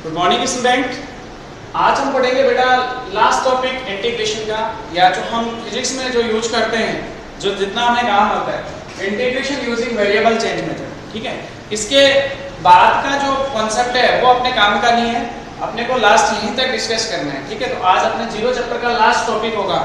Good morning student. आज हम पढ़ेंगे बेटा लास्ट टॉपिक इंटीग्रेशन का, या जो हम फिजिक्स में जो यूज करते हैं, जो जितना हमें काम होता है, integration using variable change method. ठीक है, इसके बाद का जो कॉन्सेप्ट है वो अपने काम का नहीं है, अपने को लास्ट यहीं तक डिस्कस करना है। ठीक है, तो आज अपने जीरो चैप्टर का लास्ट टॉपिक होगा।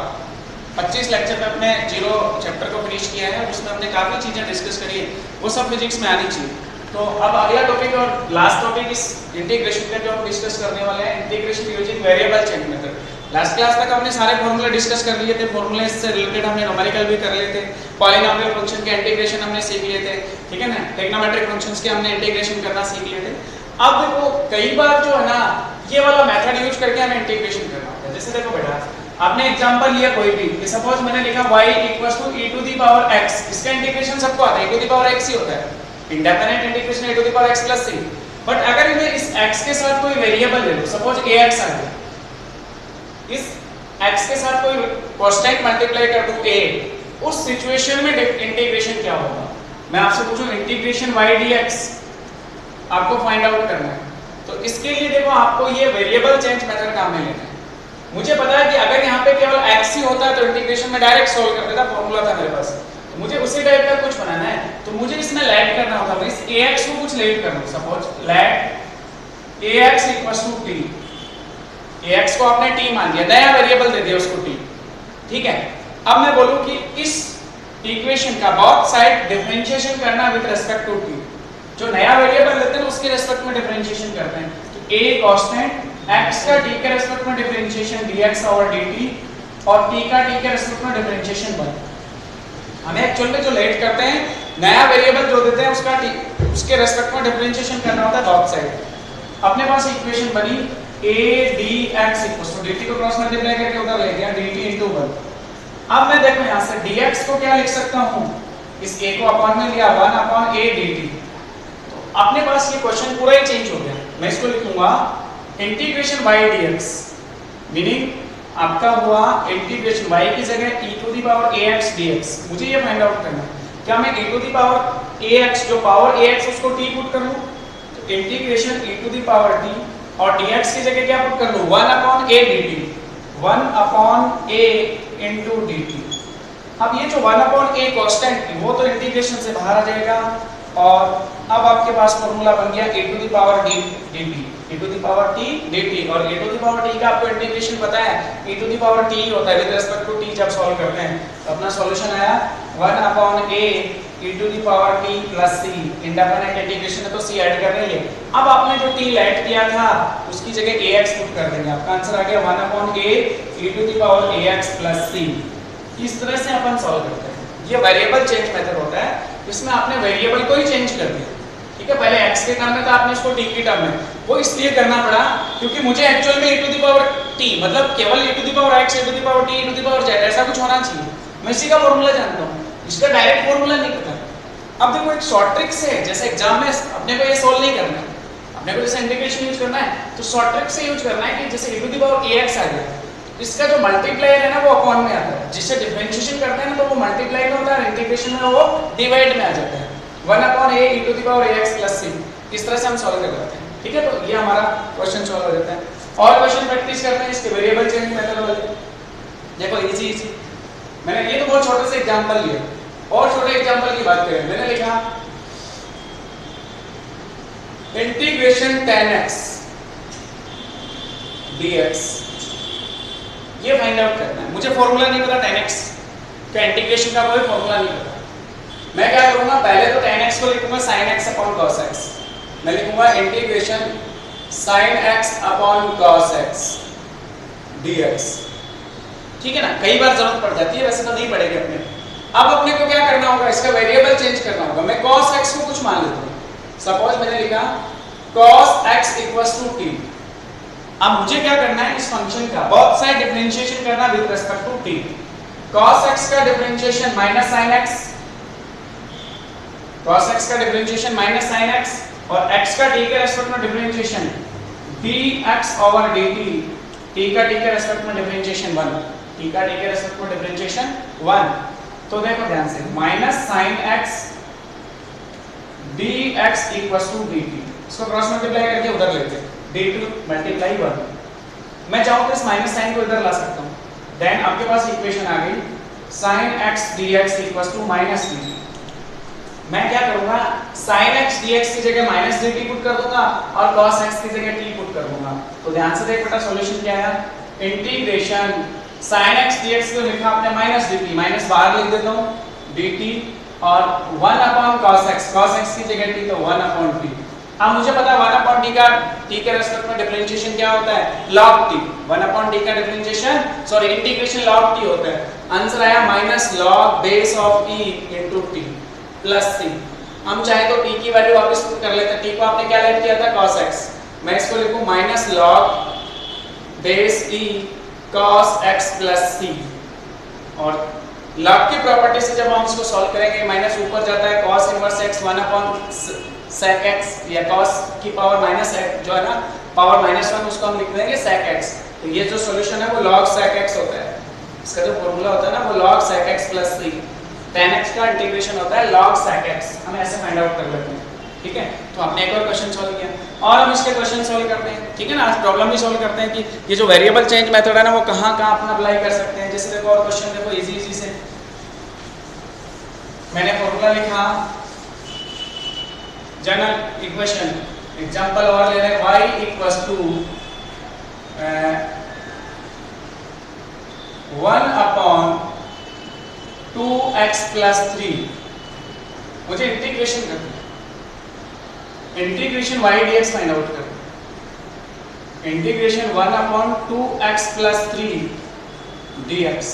25 लेक्चर में अपने जीरो चैप्टर को फिनिश किया है, उसमें हमने काफ़ी चीज़ें डिस्कस करी है, वो सब फिजिक्स में आनी चाहिए। तो अब अगला टॉपिक और लास्ट टॉपिक इस इंटीग्रेशन का जो हम डिस्कस करने वाले हैं, integration using variable change method. Last class तक हमने सारे फॉर्मूले डिस्कस कर लिए थे, फॉर्मूले से रिलेटेड हमने न्यूमेरिकल भी कर लिए थे, पॉलिनोमियल फंक्शन के इंटीग्रेशन हमने सीख लिए थे। ठीक है ना, ट्रिग्नोमेट्रिक फंक्शंस के हमने इंटीग्रेशन करना सीख लिए थे। अब देखो कई बार जो है ना, ये वाला मेथड यूज करके हमें इंटीग्रेशन करना होता है। जैसे देखो बेटा, आपने एग्जांपल लिया कोई भी, सपोज मैंने लिखा y = e⁻x, इसका इंटीग्रेशन सबको आता है, e⁻x ही होता है, indefinite integration e⁻x + c। But अगर मैं इस x के साथ कोई वेरिएबल ले लूं, सपोज ax आ गया, इस x के साथ कोई कांस्टेंट मल्टीप्लाई कर दूं a, उस सिचुएशन में इंटीग्रेशन क्या होगा? मैं आपसे पूछूं इंटीग्रेशन y dx आपको फाइंड आउट करना है, तो इसके लिए देखो आपको ये वेरिएबल चेंज मेथड काम में लेना है। मुझे पता है कि अगर यहाँ पे केवल x ही होता है तो इंटीग्रेशन में डायरेक्ट सोल्व कर देता, फॉर्मूला था मेरे पास, तो मुझे उसी टाइप का कुछ बनाना है, तो मुझे इसमें लेट करना होगा। मैं इस ax को कुछ लेट कर दूं, suppose let ax = t, ax को आपने t मान लिया, नया वेरिएबल दे दिया उसको t। ठीक है, अब मैं बोलूं कि इस इक्वेशन का बोथ साइड डिफरेंशिएशन करना विद रिस्पेक्ट टू t, जो नया वेरिएबल लेते हैं उसके रिस्पेक्ट में डिफरेंशिएशन करते हैं, तो a कांस्टेंट x का t के रिस्पेक्ट में डिफरेंशिएशन dx/dt और t का t के रिस्पेक्ट में डिफरेंशिएशन 1। हमें एक्चुअल में जो लेट करते हैं, नया वेरिएबल जो देते हैं उसका t उसके रिस्पेक्ट में डिफरेंशिएशन करना होता है बोथ साइड। अपने पास इक्वेशन बनी a dx = dt को क्रॉस मल्टीप्लाई करके उधर ले गया dt * 1। अब मैं देखो यहां से dx को क्या लिख सकता हूं, इस a को अपॉन में लिया 1/a dt, तो अपने पास ये क्वेश्चन पूरा ही चेंज हो गया। मैं इसको लिखूंगा इंटीग्रेशन y dx, मीनिंग आपका हुआ इंटीग्रेशन y की जगह e⁻ax dx। मुझे ये फाइंड आउट करना है, क्या मैं e⁻ax जो पावर ax उसको t पुट करूं, तो इंटीग्रेशन e⁻t और dx की जगह क्या पुट कर लूं, 1/a dt, 1/a * dt। अब ये जो 1/a कांस्टेंट थी वो तो इंटीग्रेशन से बाहर आ जाएगा, और अब आपके पास फॉर्मूला बन गया e⁻t dt, e⁻t dt, और e⁻t का आपको इंटीग्रेशन पता है e⁻t होता है विद रिस्पेक्ट टू t जब सॉल्व करते हैं, तो अपना सॉल्यूशन आया 1/a e⁻t + c। Indefinite integration है तो c ऐड करने लिए, अब आपने जो t ऐड किया था उसकी जगह ax पुट कर देंगे, आपका आंसर आ गया 1/a e⁻ax + c। इस तरह से अपन सॉल्व करते हैं। ये वेरिएबल चेंज मेथड होता है, इसमें आपने वेरिएबल को ही चेंज कर दिया। ठीक है, पहले x के टर्म में था, आपने इसको t के टर्म में, वो इसलिए करना पड़ा क्योंकि मुझे एक्चुअल में e⁻t मतलब केवल e⁻x e⁻t e⁻z ऐसा कुछ होना चाहिए, मैं इसी का फॉर्मूला जानता हूं, इसका डायरेक्ट फॉर्मूला नहीं पता। अब देखो एक शॉर्ट ट्रिक से, जैसे एग्जाम में अपने को ये सोल्व नहीं करना है, अपने को जैसे इंटीग्रेशन यूज करना है तो शॉर्ट ट्रिक से यूज करना है कि जैसे e⁻ax आ गया, इसका जो मल्टीप्लायर है ना वो अपॉन में आता है, जिससे डिफरेंशिएशन करते हैं ना तो वो मल्टीप्लाई में होता है, इंटीग्रेशन में वो डिवाइड में आ जाता है, 1/a e⁻ax + c। इस तरह से हम सॉल्व कर लेते हैं। ठीक है, तो ये हमारा क्वेश्चन सॉल्व हो जाता है। और क्वेश्चन प्रैक्टिस करते हैं इसके वेरिएबल चेंज मेथड वाले। देखो इजी, मैंने ये तो बहुत छोटे से एग्जांपल लिया, और छोटे एग्जांपल की बात करें, मैंने लिखा इंटीग्रेशन tan x dx, ये फाइंड आउट करना है। मुझे फॉर्मूला नहीं पता tan x का, इंटीग्रेशन का कोई फॉर्मूला नहीं पता। मैं क्या करूंगा, पहले तो tan x को लिखूंगा sin x / cos x, मैं लिखूंगा integration sin x / cos x dx। ठीक है ना, कई बार जरूरत पड़ जाती है, वैसे तो नहीं पड़ेगी अपने। अब अपने को क्या करना होगा, इसका वेरिएबल चेंज करना होगा। मैं cos x को कुछ मान लेता हूं, सपोज मैंने लिखा cos x = t। अब मुझे क्या करना है, इस फंक्शन का बोथ साइड डिफरेंशिएशन करना with respect to t। cos x का differentiation -sin x, cos x का डिफरेंशिएशन -sin x, और x का t के रिस्पेक्ट में डिफरेंशिएशन dx/dt, t का t के रिस्पेक्ट में डिफरेंशिएशन 1, t का t के रिस्पेक्ट में डिफरेंशिएशन 1। तो देखो ध्यान से, -sin x dx = dt, इसको क्रॉस मल्टीप्लाई करके उधर लेते हैं, dt मल्टीप्लाई 1। मैं चाहूँ तो इस माइनस साइन को इधर ला सकता हूँ, देन आपके पास इक्वेशन आ गई sin x dx equals to minus dt। मैं क्या करूंगा, sin x dx की जगह माइनस dt पुट कर दूंगा और cos x की जगह t पुट कर दूंगा। तो ध्यान से देख बेटा सॉल्यूशन क्या है, इंटीग्रेशन sin x dx को लिखा आपने माइनस dt, माइनस बाहर लिख देता हूं dt और 1 अपॉन cos x की जगह t तो 1 अपॉन t। अब मुझे पता है 1 अपॉन t का t के रेस्पेक्ट में डिफरेंशिएशन क्या होता है, log t। 1 अपॉन t का differentiation sorry integration log t होता है। आंसर आया minus log base of e into t plus c। हम चाहे तो t की वैल्यू वापस पुट कर लेते हैं, t को आपने क्या लेट किया था cos x, मैं इसको लिखूं minus log base e cos x plus c। और log की प्रॉपर्टी से जब हम इसको सॉल्व करेंगे माइनस ऊपर जाता है cos inverse x 1 upon sec x या cos की पावर माइनस x जो है ना पावर माइनस 1 उसको हम लिख देंगे sec x। तो ये जो सॉल्यूशन है वो log sec x होता है, इसका जो फॉर्मूला होता है ना वो log sec x plus c। tan x का इंटीग्रेशन होता है log sec x, हम ऐसे फाइंड आउट कर लेते हैं। ठीक है, तो आपने एक और क्वेश्चन सॉल्व किया और हम इसके क्वेश्चन सॉल्व करते हैं। ठीक है ना, आज प्रॉब्लम भी सॉल्व करते हैं कि ये जो वेरिएबल चेंज मेथड है ना वो कहाँ कहाँ अपन अप्लाई कर सकते हैं। जैसे देखो और क्वेश्चन देखो इजी से मैंने फॉर्मूला लिखा जनरल इक्वेशन एग्जांपल और ले रहे हैं y equals to 1 upon 2x plus 3। मुझे इंटीग्रेशन करना है, integration y dx find out करना है। Integration 1 upon 2x plus 3 dx।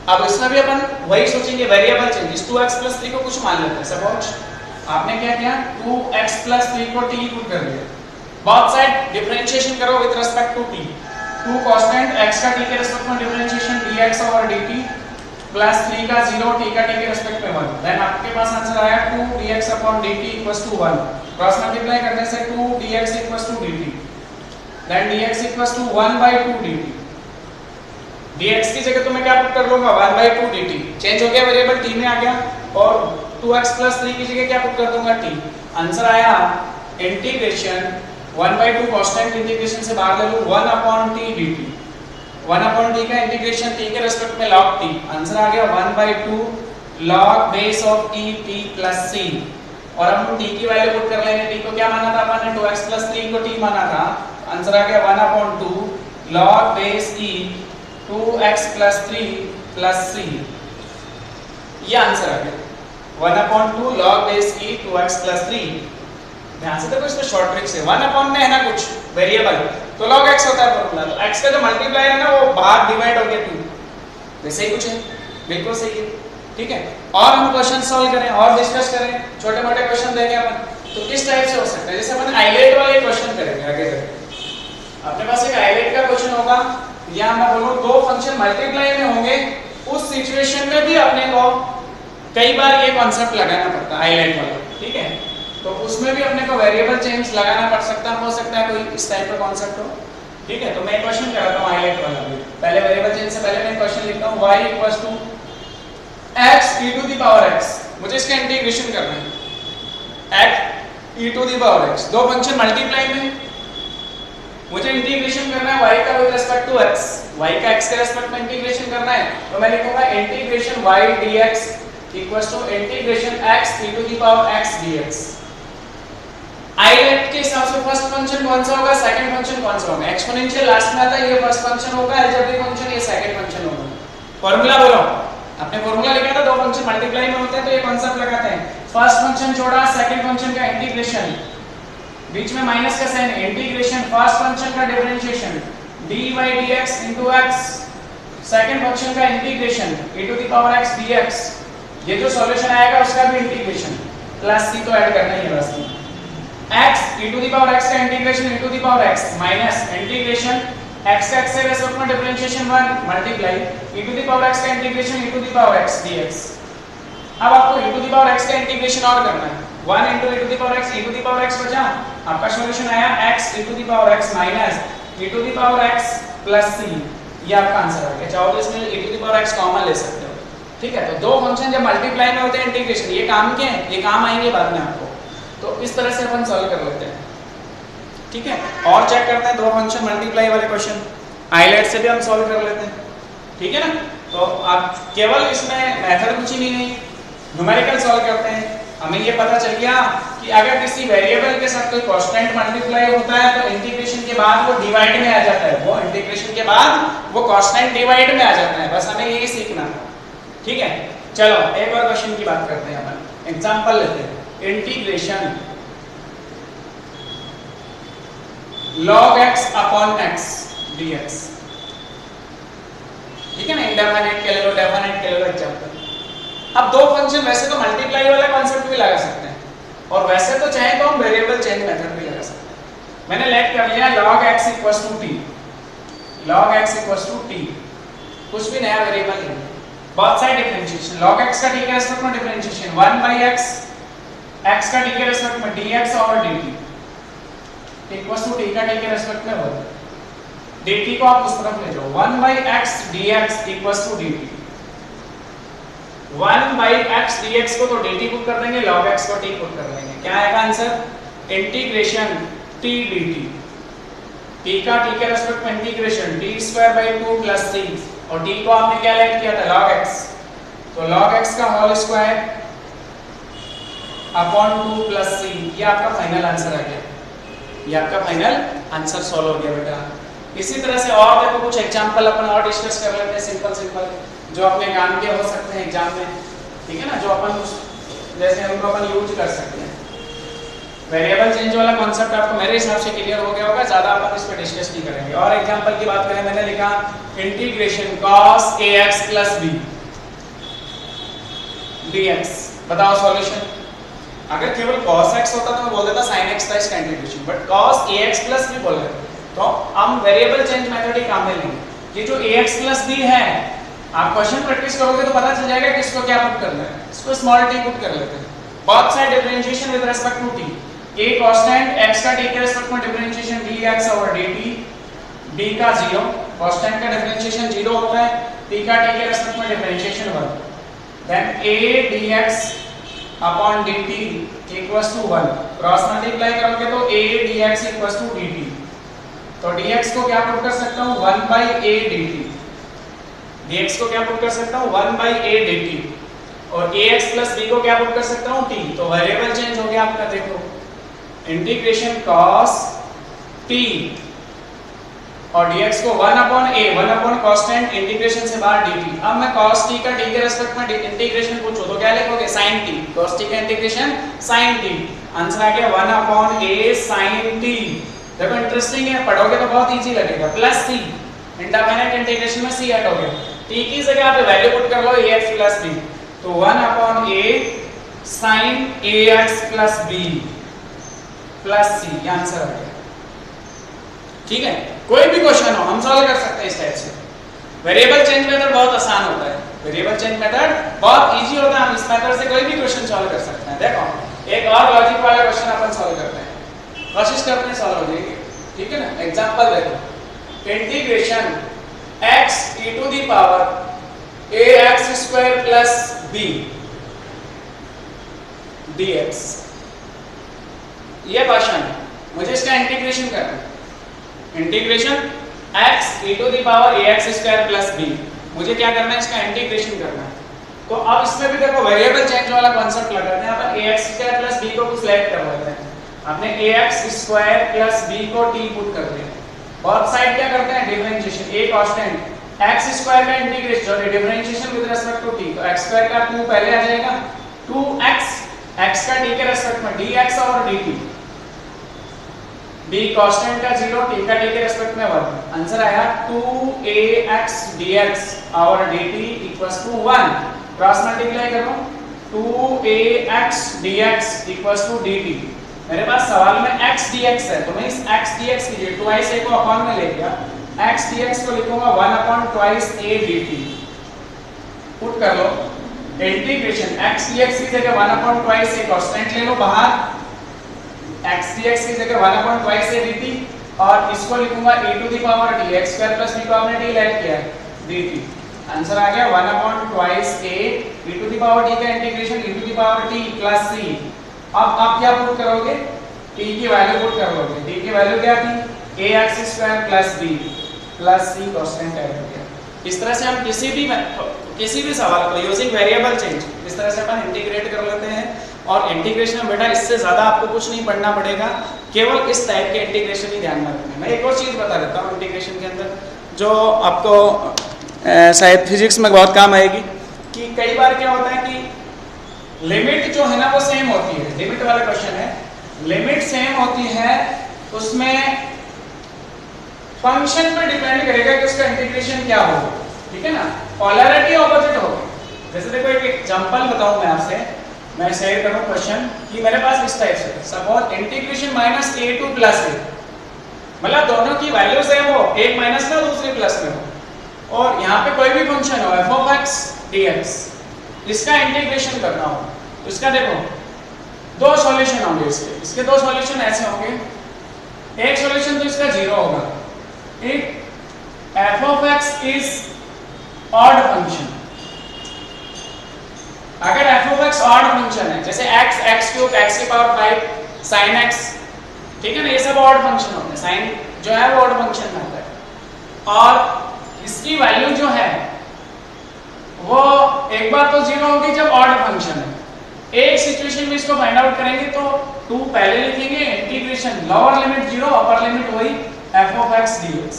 अब इसमें भी अपन वही सोचेंगे वेरिएबल चेंज, इस 2x प्लस 3 को कुछ मान लेते हैं। सपोज आपने क्या किया 2x प्लस 3 को t पुट कर दिया, बोथ साइड डिफरेंशिएशन करो with respect to t। 2 constant x का t के रिस्पेक्ट में differentiation dx over dt plus 3 का 0 t का t के रिस्पेक्ट में 1। देन आपके पास आंसर आया 2 dx upon dt equals to 1। Cross multiply करने से 2 dx equals to dt, then dx equals to 1/2 dt। dx की जगह तो मैं क्या पुट कर लूंगा 1/2 dt, चेंज हो गया वेरिएबल t में आ गया, और 2x प्लस 3 की जगह क्या पुट कर दूंगा t। आंसर आया इंटीग्रेशन 1/2 कांस्टेंट इंटीग्रेशन से बाहर ले लूं 1 upon t dt। 1 upon t का इंटीग्रेशन t के रिस्पेक्ट में log t। आंसर आ गया 1/2 log base of e t plus c। और अब हम t की वैल्यू पुट कर लेंगे, t को क्या माना था अपन ने 2x प्लस 3 को t माना था। आंसर आ गया 1 upon 2 log base e 2x plus 3 plus c। ये आंसर आ गया 1 upon 2 log base e 2x plus 3। ध्यान से देखो इसमें शॉर्ट ट्रिक्स है, 1 अपॉन में है ना कुछ वेरिएबल तो log x होता है फॉर्मूला, तो x का जो मल्टीप्लाई है ना वो बाहर डिवाइड हो गया 2, वैसे ही कुछ है, बिल्कुल सही है। ठीक है, और हम क्वेश्चन सॉल्व करें और डिस्कस करें, छोटे मोटे क्वेश्चन देंगे अपन, तो किस टाइप से हो सकता है। जैसे अपन आइलेट वाले क्वेश्चन करेंगे आगे तक। अपने पास एक आइलेट का क्वेश्चन होगा या मैं बोलूं दो फंक्शन मल्टीप्लाई में होंगे, उस सिचुएशन में भी अपने को कई बार ये कॉन्सेप्ट लगाना पड़ता है आइलेट वाला। ठीक है, तो उसमें भी अपने को वेरिएबल चेंज लगाना पड़ सकता है, हो सकता है कोई इस टाइप का कॉन्सेप्ट हो। ठीक है, तो मैं क्वेश्चन कराता हूं आइलेट वाला भी। पहले वेरिएबल चेंज से पहले मैं क्वेश्चन लिखता हूं y equals to x e to the power x। मुझे इसका इंटीग्रेशन करना है x e to the power x, दो फंक्शन मल्टीप्लाई में मुझे इंटीग्रेशन करना है y का with respect to x, y का x के रिस्पेक्ट में इंटीग्रेशन करना है, तो मैं लिखूंगा integration y dx equals to integration x e to the power x dx। ILATE के हिसाब से फर्स्ट फंक्शन कौन सा होगा, सेकंड फंक्शन कौन सा होगा। एक्सपोनेंशियल लास्ट में आता है, ये फर्स्ट फंक्शन होगा, अलजेब्रिक फंक्शन ये सेकंड फंक्शन होगा। फार्मूला बोलो, आपने फार्मूला लिखा था दो फंक्शन मल्टीप्लाई में होते हैं तो ये कांसेप्ट लगाते हैं। फर्स्ट फंक्शन छोड़ा, सेकंड फंक्शन का इंटीग्रेशन, बीच में माइनस का साइन, इंटीग्रेशन फर्स्ट फंक्शन का differentiation dy dx into x, second function का integration e to the power x dx। ये जो सॉल्यूशन आएगा उसका भी इंटीग्रेशन प्लस c तो ऐड करना ही है बस। x e to the power x का integration e to the power x minus integration x का x से रेस्पेक्ट में differentiation 1 multiply e to the power x का integration e to the power x dx। अब आपको e to the power x का integration और करना है, 1 into e to the power x e to the power x बचा, आपका solution आया x e to the power x minus e to the power x plus c। ये आपका answer आ गया। चाहो तो इसमें e to the power x common ले सकते हो। ठीक है, तो दो फंक्शन जब मल्टीप्लाई में होते हैं इंटीग्रेशन, ये काम क्या है, ये काम आएंगे बाद में आपको, तो इस तरह से अपन सॉल्व कर लेते हैं। ठीक है, और चेक करते हैं दो फंक्शन मल्टीप्लाई वाले क्वेश्चन, आइलेट से भी हम सॉल्व कर लेते हैं, ठीक है ना। तो आप केवल इसमें मेथड कुछ ही नहीं है, न्यूमेरिकल सॉल्व करते हैं। हमें ये पता चल गया कि अगर किसी वेरिएबल के साथ कोई कांस्टेंट मल्टीप्लाई होता है तो इंटीग्रेशन के बाद वो डिवाइड में आ जाता है, वो इंटीग्रेशन के बाद वो कांस्टेंट डिवाइड में आ जाता है, बस हमें यही सीखना है, ठीक है। चलो एक और क्वेश्चन की बात करते हैं, अपन एग्जांपल लेते हैं, integration log x upon x dx, ठीक है ना, इंडेफिनिट के ले लो, डेफिनिट के ले लो एग्जांपल। अब दो फंक्शन वैसे तो मल्टीप्लाई वाला कॉन्सेप्ट भी लगा सकते हैं, और वैसे तो चाहे तो हम वेरिएबल चेंज मेथड भी लगा सकते हैं। मैंने लेट कर लिया log x = t, log x = t, कुछ भी नया वेरिएबल नहीं, both side differentiation, log x का t के रेस्पेक्ट में डिफरेंशिएशन 1/x, x का t के रेस्पेक्ट में dx और dt इक्वल्स टू t का t के रेस्पेक्ट में 1, dt को आप उस तरफ ले जाओ, 1/x dx equals to dt, 1/x dx को तो dt पुट कर देंगे, log x को t पुट कर देंगे, क्या आएगा answer, integration t dt, t का t के रेस्पेक्ट में इंटीग्रेशन t² / 2 + c, और t को आपने क्या लेट किया था, log x, तो log x का होल स्क्वायर अपॉन 2 + c, ये आपका फाइनल आंसर आ गया, ये आपका फाइनल आंसर सॉल्व हो गया बेटा। इसी तरह से और देखो कुछ एग्जांपल अपन और डिस्कस कर लेते हैं, सिंपल जो अपने काम के हो सकते हैं एग्जाम में, ठीक है ना, जो अपन जैसे उनको अपन यूज कर सकते हैं। वेरिएबल चेंज वाला कॉन्सेप्ट आपको मेरे हिसाब से क्लियर हो गया होगा, ज्यादा अपन इस पे डिस्कस नहीं करेंगे। और एग्जांपल की बात करें, मैंने लिखा integration cos ax + b dx, बताओ सॉल्यूशन। अगर केवल cos x होता तो मैं बोल देता sin x था इसका integration, but cos ax + b बोल रहे तो हम वेरिएबल चेंज मेथड ही काम में लेंगे। ये जो ax + b है, आप क्वेश्चन प्रैक्टिस करोगे तो पता चल जाएगा कि इसको क्या पुट करना है, इसको स्मॉल t पुट कर लेते हैं, both side differentiation with respect to t, a constant x का t के रिस्पेक्ट में डिफरेंशिएशन dx और dt, d का 0, कांस्टेंट का डिफरेंशिएशन 0 होता है, t का t के रिस्पेक्ट में differentiation 1, then a dx upon dt equals to 1, cross multiply करोगे तो a dx equals to dt, तो dx को क्या पुट कर सकता हूं, 1/a dt, dx को क्या पुट कर सकता हूं, 1/a dt, और ax + b को क्या पुट कर सकता हूं, t, तो वेरिएबल चेंज हो गया आपका, देखो इंटीग्रेशन cos t और dx को 1/a, 1 कांस्टेंट इंटीग्रेशन से बाहर dt। अब मैं cos t का t के रेस्पेक्ट में इंटीग्रेशन पूछो तो क्या लिखोगे, sin t, cos t का इंटीग्रेशन sin t, आंसर आ गया 1/a sin t। देखो इंटरेस्टिंग है, पढ़ोगे तो बहुत इजी लगेगा, प्लस c, इंडेफिनिट इंटीग्रेशन में c ऐड हो गया, t की जगह आप वैल्यू पुट कर लो ax + b, तो 1/a sin ax + b + c, ये आंसर आ गया, ठीक है। कोई भी क्वेश्चन हो हम सॉल्व कर सकते हैं इस टाइप से। वेरिएबल चेंज मेथड बहुत आसान होता है, वेरिएबल चेंज मेथड बहुत इजी होता है, हम इस मेथड से कोई भी क्वेश्चन सॉल्व कर सकते हैं। देखो एक और लॉजिक वाला क्वेश्चन अपन सॉल्व करते हैं, कोशिश करते हैं सॉल्व हो जाएगी, ठीक है ना। एग्जांपल देखो, integration x e⁴ ax² + b dx, ये क्वेश्चन है, मुझे इसका इंटीग्रेशन करना है, integration x e⁴ ax² + b, मुझे क्या करना है, इसका इंटीग्रेशन करना है। तो अब इसमें भी देखो वेरिएबल चेंज वाला कांसेप्ट लगाते हैं अपन, ax² + b को कुछ सिलेक्ट कर लेते हैं, आपने ax² + b को t पुट कर दिया, बोथ साइड क्या करते हैं, डिफरेंशिएशन, a कांस्टेंट x² का इंटीग्रेशन और differentiation with respect to t, तो x² का 2 पहले आ जाएगा, 2x, x का t के रेस्पेक्ट में dx और dt, b कांस्टेंट का 0, t का t के रेस्पेक्ट में 1, आंसर आया 2ax dx और dt equals to 1, cross multiply करो, 2ax dx equals to dt। मेरे पास सवाल में x dx है, तो मैं इस x dx की जगह 2a को अपॉन में ले लिया, x dx को लिखूंगा 1/2a dt, पुट कर लो, इंटीग्रेशन x dx की जगह 1/2a कांस्टेंट ले लो बाहर, x dx की जगह 1/2a dt, और इसको लिखूंगा e⁴ d, x² + b को हमने d लेट किया है dt, आंसर आ गया 1/2a e⁴ d का इंटीग्रेशन e⁴ t + c। अब आप क्या पुट करोगे, t की वैल्यू पुट कर लोगे, t की वैल्यू क्या थी ax square plus b plus c constant add हो गया। इस तरह से हम किसी भी सवाल को यूजिंग वेरिएबल चेंज इस तरह से अपन इंटीग्रेट कर लेते हैं। और इंटीग्रेशन में बेटा इससे ज़्यादा आपको कुछ नहीं पढ़ना पड़ेगा, केवल इस टाइप के इंटीग्रेशन ही ध्यान में रखना है। मैं एक और चीज़ बता देता हूँ इंटीग्रेशन के अंदर जो आपको शायद फिजिक्स में बहुत काम आएगी, कि कई बार क्या होता है कि लिमिट जो है ना वो सेम होती है, लिमिट वाला क्वेश्चन है, लिमिट सेम होती है, उसमें फंक्शन पर डिपेंड करेगा कि उसका इंटीग्रेशन क्या होगा, ठीक है ना, पोलैरिटी ऑपोजिट होगी। जैसे देखो एक एग्जांपल बताऊं मैं आपसे, मैं शेयर करूं क्वेश्चन कि मेरे पास इस टाइप से suppose integration minus a two plus a, मतलब दोनों की वैल्यू सेम हो, एक माइनस में दूसरी प्लस में हो, और यहाँ पे कोई भी फंक्शन हो f of x dx, इसका इंटीग्रेशन करना हो, तो इसका देखो दो सॉल्यूशन होंगे इसके दो सॉल्यूशन ऐसे होंगे, एक सॉल्यूशन तो इसका 0 होगा, एक f of x is odd function, अगर f of x odd function है जैसे x x क्यूब x की पावर 5 sin x, ठीक है ना, ये सब odd फंक्शन होते हैं, sin जो है वो odd फंक्शन में होता है, और इसकी वैल्यू जो है वो एक बार तो 0 होगी जब odd फंक्शन है, एक सिचुएशन में इसको फाइंड आउट करेंगे तो 2 पहले लिखेंगे, integration lower limit 0 upper limit वही f of x dx,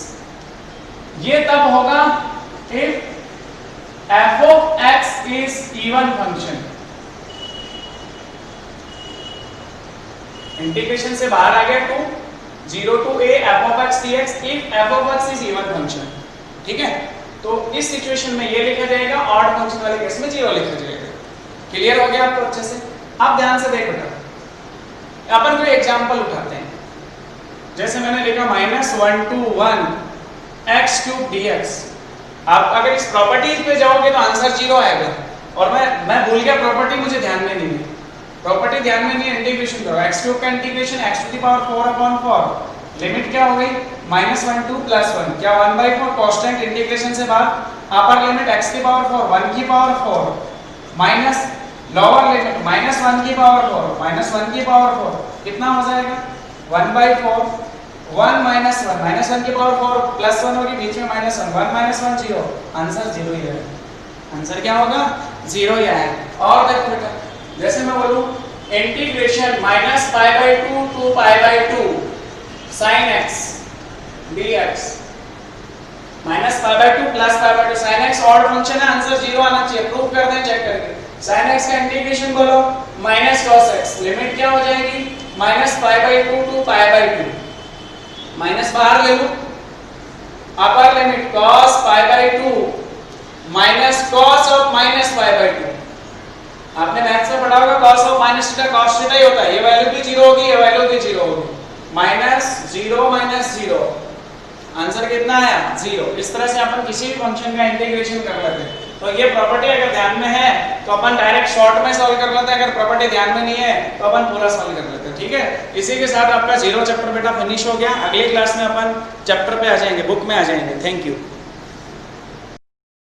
ये तब होगा if f of x is even function, integration से बाहर आ गया 2 0 to a f of x dx if f of x is even function, ठीक है, तो इस सिचुएशन में ये लिखा जाएगा, ऑड फंक्शन वाले केस में 0 लिखा जाएगा। क्लियर हो गया आपको अच्छे से? आप ध्यान से देख बेटा, अपन कोई एग्जांपल उठाते हैं, जैसे मैंने लिखा -1 to 1 x क्यूब dx, आप अगर इस प्रॉपर्टीज पे जाओगे तो आंसर 0 आएगा, और मैं भूल गया प्रॉपर्टी, मुझे ध्यान में नहीं है, प्रॉपर्टी ध्यान में नहीं है, इंटीग्रेशन करो, x क्यूब का integration x to the power 4/4, limit क्या हो गई -1 to +1, क्या 1/4 कांस्टेंट, इंटीग्रेशन से बाद अपर लिमिट x की पावर 4 1 की पावर 4 माइनस लोअर लिमिट -1 की पावर 4 -1 की पावर 4, कितना हो जाएगा 1/4, 1 -1 की पावर 4 +1 होगी, बीच में -1 1 -1 0, आंसर 0 ही है, आंसर क्या होगा 0 ही आएगा। और देखो बेटा, जैसे मैं बोलूं integration -π/2 to π/2 sin x dx, -π/2 + π/2 sin x odd function है, आंसर 0 आना चाहिए, प्रूव कर दें चेक करके। sin x का इंटीग्रेशन बोलो -cos x, लिमिट क्या हो जाएगी -π/2 to π/2, माइनस बाहर ले लो, upper limit cos π/2 minus cos of -π/2, आपने मैथ्स में पढ़ा होगा cos ऑफ -θ cos θ ही होता है, ये वैल्यू भी 0 होगी, ये वैल्यू भी 0 होगी, -0 आंसर कितना आया 0। इस तरह से अपन किसी भी फंक्शन का इंटीग्रेशन कर लेते हैं, तो ये प्रॉपर्टी अगर ध्यान में है तो अपन डायरेक्ट शॉर्ट में सॉल्व कर लेते हैं, अगर प्रॉपर्टी ध्यान में नहीं है तो अपन पूरा सॉल्व कर लेते हैं, ठीक है। इसी के साथ आपका 0 चैप्टर बेटा फिनिश हो गया, अगली क्लास में अपन चैप्टर पे आ जाएंगे, बुक में आ जाएंगे। Thank you.